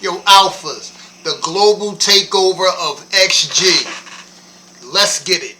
Yo, Alphas, the global takeover of XG. Let's get it.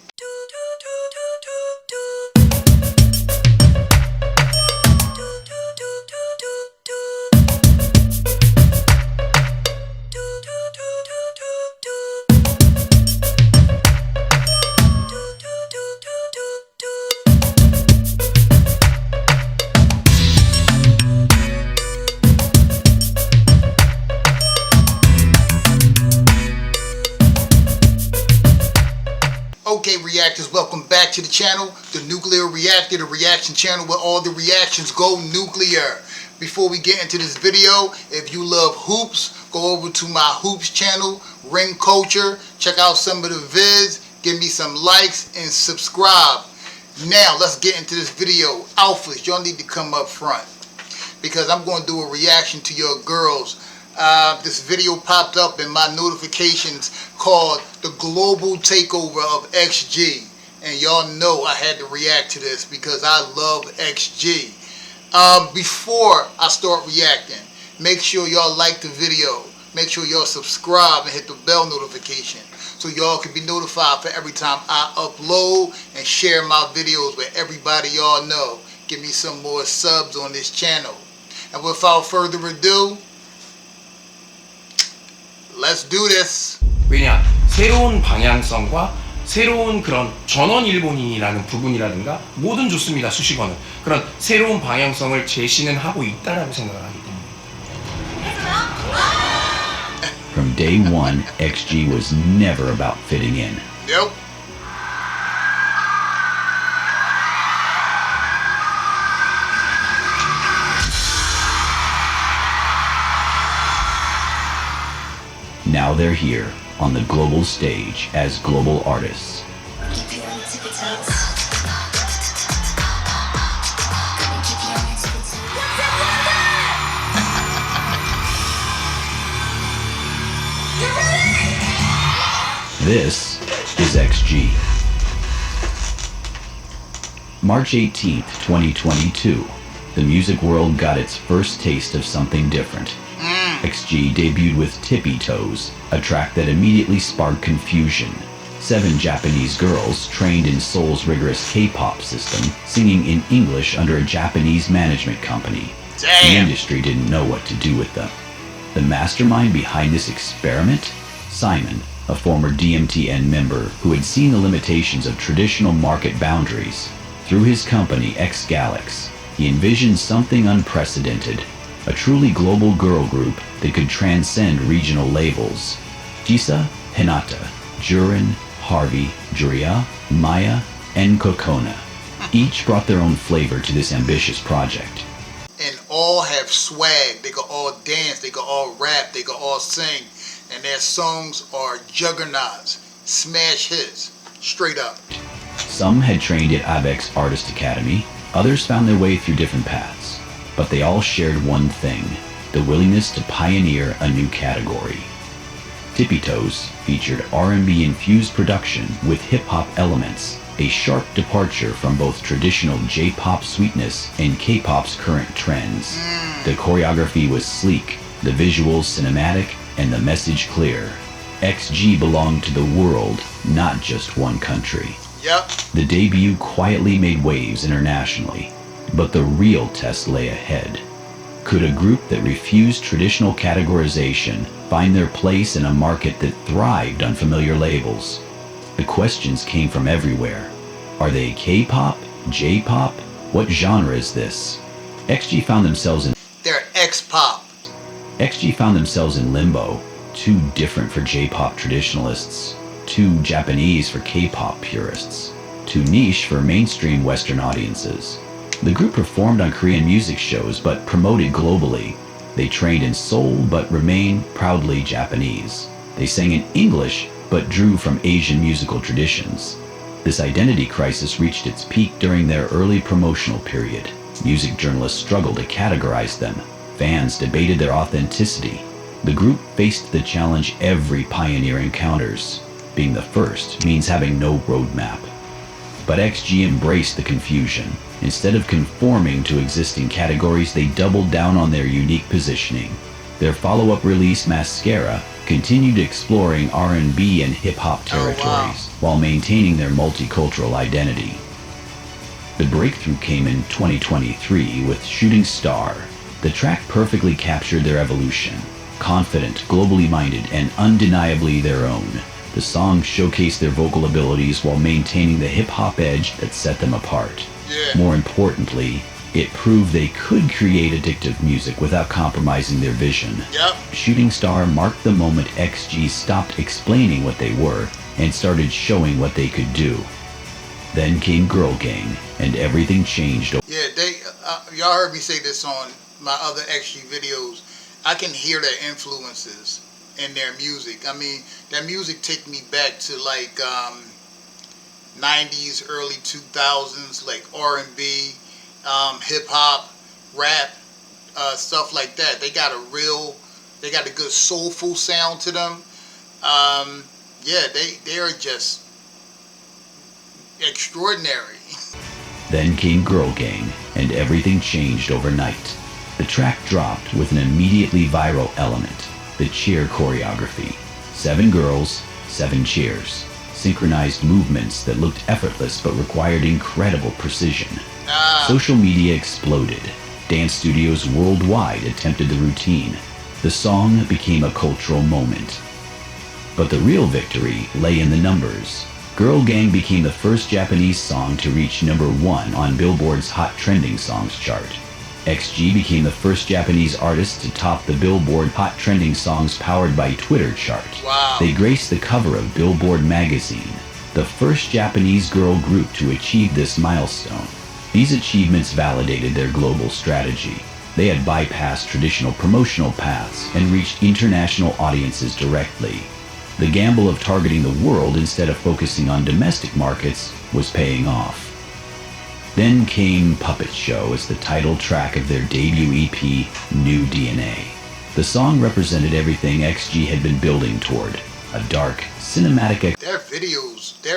Okay, reactors, welcome back to the channel, the Nuclear Reactor, the reaction channel where all the reactions go nuclear. Before we get into this video, if you love hoops, go over to my hoops channel, Ring Culture, check out some of the vids, give me some likes, and subscribe. Now, let's get into this video. Alphas, y'all need to come up front because I'm going to do a reaction to your girls. This video popped up in my notifications called the global takeover of XG, and y'all know I had to react to this because I love XG. Before I start reacting, make sure y'all like the video, make sure y'all subscribe and hit the bell notification so y'all can be notified for every time I upload, and share my videos with everybody y'all know. Give me some more subs on this channel. And without further ado, let's do this. 왜냐, 새로운 방향성과 새로운 그런 전원 일본인이라는 부분이라든가 뭐든 좋습니다. 수식어는 그런 새로운 방향성을 제시는 하고 있다라고 생각을 하기 때문에. From day one, XG was never about fitting in. Yep. Now they're here on the global stage as global artists. This is XG. March 18th, 2022. The music world got its first taste of something different. XG debuted with Tippy Toes, a track that immediately sparked confusion. 7 Japanese girls trained in Seoul's rigorous K-pop system, singing in English under a Japanese management company. Damn. The industry didn't know what to do with them. The mastermind behind this experiment? Simon, a former DMTN member who had seen the limitations of traditional market boundaries. Through his company X-Galax, he envisioned something unprecedented. A truly global girl group that could transcend regional labels. Jisa, Hinata, Jurin, Harvey, Juria, Maya, and Kokona. Each brought their own flavor to this ambitious project. And all have swag. They can all dance, they can all rap, they can all sing. And their songs are juggernauts, smash hits, straight up. Some had trained at Avex Artist Academy, others found their way through different paths. But they all shared one thing, the willingness to pioneer a new category. Tippy Toes featured R&B infused production with hip-hop elements, a sharp departure from both traditional J-pop sweetness and K-pop's current trends. The choreography was sleek, the visuals cinematic, and the message clear. XG belonged to the world, not just one country. Yep. The debut quietly made waves internationally. But the real test lay ahead. Could a group that refused traditional categorization find their place in a market that thrived on familiar labels? The questions came from everywhere. Are they K-pop? J-pop? What genre is this? XG found themselves in They're X-pop. XG found themselves in limbo, too different for J-pop traditionalists, too Japanese for K-pop purists, too niche for mainstream Western audiences. The group performed on Korean music shows but promoted globally. They trained in Seoul but remained proudly Japanese. They sang in English but drew from Asian musical traditions. This identity crisis reached its peak during their early promotional period. Music journalists struggled to categorize them. Fans debated their authenticity. The group faced the challenge every pioneer encounters. Being the first means having no roadmap. But XG embraced the confusion. Instead of conforming to existing categories, they doubled down on their unique positioning. Their follow-up release, Mascara, continued exploring R&B and hip-hop territories while maintaining their multicultural identity. The breakthrough came in 2023 with Shooting Star. The track perfectly captured their evolution. Confident, globally minded, and undeniably their own, the song showcased their vocal abilities while maintaining the hip-hop edge that set them apart. More importantly, it proved they could create addictive music without compromising their vision. Shooting Star marked the moment XG stopped explaining what they were and started showing what they could do. Then came Girl Gang, and everything changed. Yeah, y'all heard me say this on my other XG videos. I can hear their influences in their music. I mean, their music take me back to like 90s, early 2000s, like R&B, hip hop, rap, stuff like that. They got a good soulful sound to them. Yeah, they are just extraordinary. Then came Girl Gang, and everything changed overnight. The track dropped with an immediately viral element, the cheer choreography. 7 girls, 7 cheers. Synchronized movements that looked effortless but required incredible precision. Social media exploded. Dance studios worldwide attempted the routine. The song became a cultural moment. But the real victory lay in the numbers. Girl Gang became the first Japanese song to reach #1 on Billboard's Hot Trending Songs chart. XG became the first Japanese artist to top the Billboard Hot Trending Songs powered by Twitter chart. They graced the cover of Billboard magazine, the first Japanese girl group to achieve this milestone. These achievements validated their global strategy. They had bypassed traditional promotional paths and reached international audiences directly. The gamble of targeting the world instead of focusing on domestic markets was paying off. Then came Puppet Show as the title track of their debut EP, New DNA. The song represented everything XG had been building toward, a dark, cinematic... Their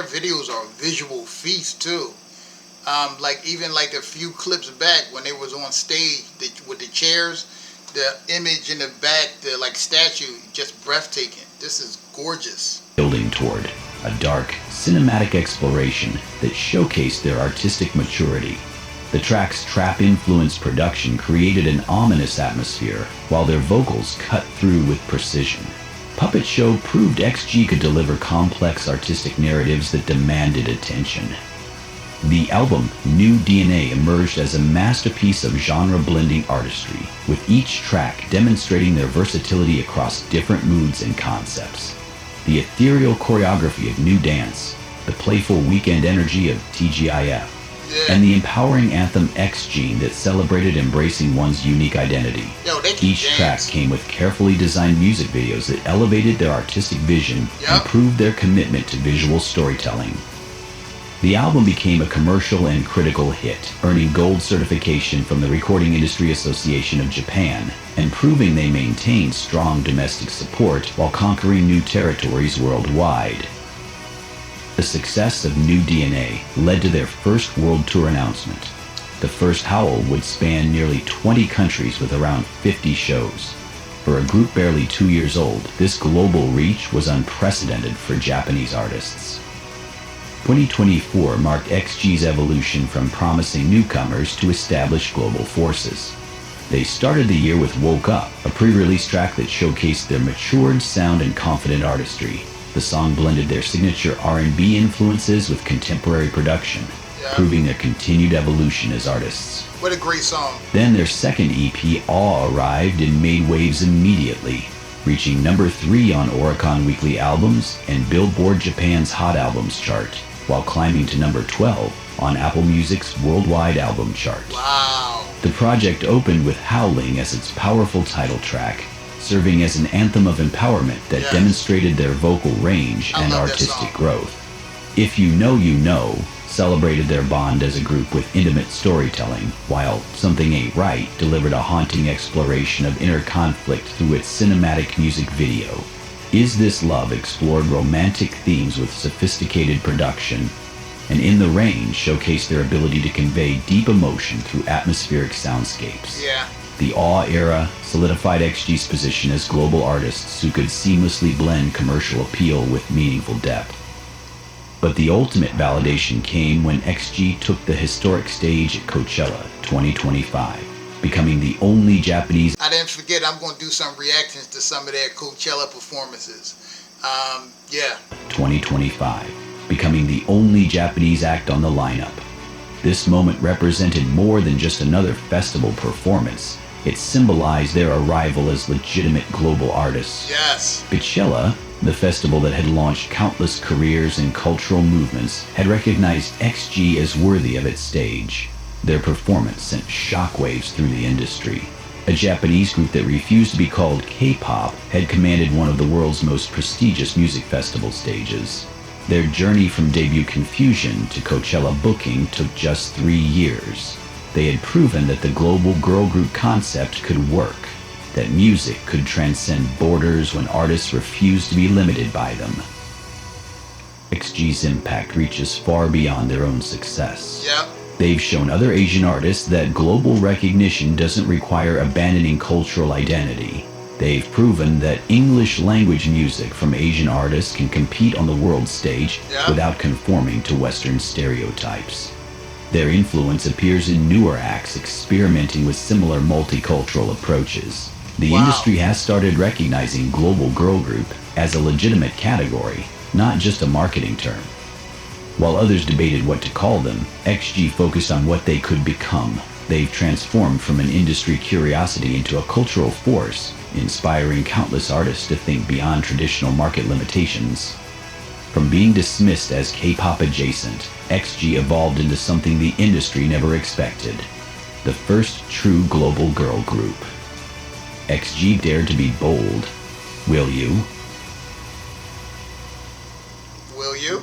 videos are a visual feast too. Even a few clips back when they was on stage with the chairs, the image in the back, the statue, just breathtaking. This is gorgeous. Building toward a dark, cinematic exploration that showcased their artistic maturity. The track's trap-influenced production created an ominous atmosphere, while their vocals cut through with precision. Puppet Show proved XG could deliver complex artistic narratives that demanded attention. The album, New DNA, emerged as a masterpiece of genre-blending artistry, with each track demonstrating their versatility across different moods and concepts. The ethereal choreography of New Dance, the playful weekend energy of TGIF, and the empowering anthem X Gene that celebrated embracing one's unique identity. Each track came with carefully designed music videos that elevated their artistic vision and proved their commitment to visual storytelling. The album became a commercial and critical hit, earning gold certification from the Recording Industry Association of Japan, and proving they maintained strong domestic support while conquering new territories worldwide. The success of New DNA led to their first world tour announcement. The first Howl would span nearly 20 countries with around 50 shows. For a group barely 2 years old, this global reach was unprecedented for Japanese artists. 2024 marked XG's evolution from promising newcomers to established global forces. They started the year with Woke Up, a pre-release track that showcased their matured sound and confident artistry. The song blended their signature R&B influences with contemporary production, proving their continued evolution as artists. What a great song. Then their second EP, Awe, arrived and made waves immediately, reaching #3 on Oricon Weekly Albums and Billboard Japan's Hot Albums chart, while climbing to #12 on Apple Music's Worldwide Album chart. Wow. The project opened with Howling as its powerful title track, serving as an anthem of empowerment that demonstrated their vocal range and artistic growth. If You Know You Know celebrated their bond as a group with intimate storytelling, while Something Ain't Right delivered a haunting exploration of inner conflict through its cinematic music video. Is This Love explored romantic themes with sophisticated production, and In the Rain showcased their ability to convey deep emotion through atmospheric soundscapes. The awe era solidified XG's position as global artists who could seamlessly blend commercial appeal with meaningful depth. But the ultimate validation came when XG took the historic stage at Coachella 2025, becoming the only Japanese... I didn't forget, I'm going to do some reactions to some of their Coachella performances. 2025, becoming the only Japanese act on the lineup. This moment represented more than just another festival performance. It symbolized their arrival as legitimate global artists. Yes. Coachella, the festival that had launched countless careers and cultural movements, had recognized XG as worthy of its stage. Their performance sent shockwaves through the industry. A Japanese group that refused to be called K-pop had commanded one of the world's most prestigious music festival stages. Their journey from debut confusion to Coachella booking took just 3 years. They had proven that the global girl group concept could work, that music could transcend borders when artists refused to be limited by them. XG's impact reaches far beyond their own success. Yep. They've shown other Asian artists that global recognition doesn't require abandoning cultural identity. They've proven that English language music from Asian artists can compete on the world stage without conforming to Western stereotypes. Their influence appears in newer acts experimenting with similar multicultural approaches. The industry has started recognizing global girl group as a legitimate category, not just a marketing term. While others debated what to call them, XG focused on what they could become. They've transformed from an industry curiosity into a cultural force, inspiring countless artists to think beyond traditional market limitations. From being dismissed as K-pop adjacent, XG evolved into something the industry never expected. The first true global girl group. XG dared to be bold. Will you? Will you?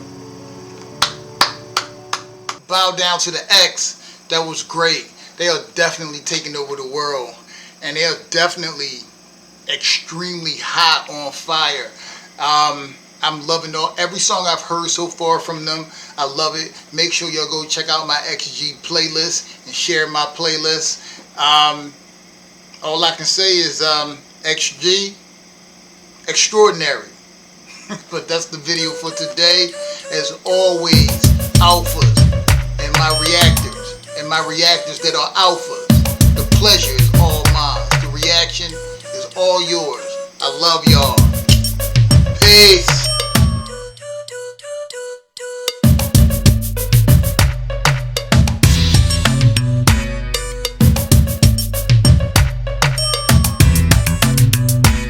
Bow down to the X. That was great. They are definitely taking over the world. And they are definitely extremely hot on fire. I'm loving every song I've heard so far from them. I love it. Make sure y'all go check out my XG playlist and share my playlist. All I can say is XG, extraordinary. But that's the video for today. As always, alphas and my reactors that are alphas. The pleasure is all mine. The reaction is all yours. I love y'all. Peace.